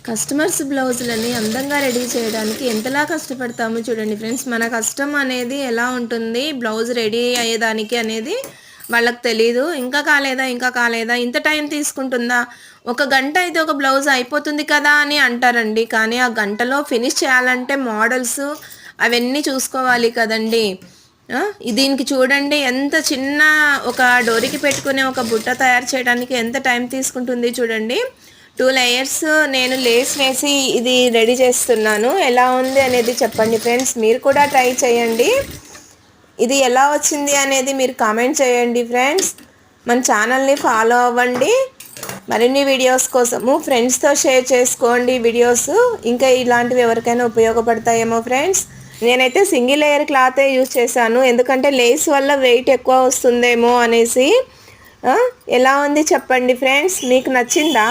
Customers బ్లౌజులని అందంగా ready చేయడానికి ఎంతలా కష్టపడతామో చూడండి ఫ్రెండ్స్. మన కష్టం అనేది ఎలా ఉంటుంది బ్లౌజ్ రెడీ అయ్యేదానికి అనేది వాళ్ళకి తెలీదు. ఇంకా కాలేదా, ఇంకా కాలేదా, ఇంత టైం తీసుకుంటుందా, ఒక గంట అయితే ఒక బ్లౌజ్ అయిపోతుంది కదా అని అంటారండి. కానీ ఆ గంటలో ఫినిష్ చేయాలంటే మోడల్స్ అవన్నీ చూసుకోవాలి కదండి. దీనికి చూడండి ఎంత చిన్న ఒక డోరికి పెట్టుకునే ఒక బుట్ట తయారు చేయడానికి ఎంత టైం తీసుకుంటుంది చూడండి. 2 లేయర్స్ నేను లేస్ వేసి ఇది రెడీ చేస్తున్నాను. ఎలా ఉంది అనేది చెప్పండి ఫ్రెండ్స్. మీరు కూడా ట్రై చేయండి. ఇది ఎలా వచ్చింది అనేది మీరు కామెంట్ చేయండి ఫ్రెండ్స్. మన ఛానల్ని ఫాలో అవ్వండి. మరిన్ని వీడియోస్ కోసము ఫ్రెండ్స్తో షేర్ చేసుకోండి వీడియోస్. ఇంకా ఇలాంటివి ఎవరికైనా ఉపయోగపడతాయేమో ఫ్రెండ్స్. నేనైతే సింగిల్ లేయర్ క్లాతే యూజ్ చేశాను, ఎందుకంటే లేస్ వల్ల వెయిట్ ఎక్కువ వస్తుందేమో అనేసి. ఎలా ఉంది చెప్పండి ఫ్రెండ్స్, మీకు నచ్చిందా?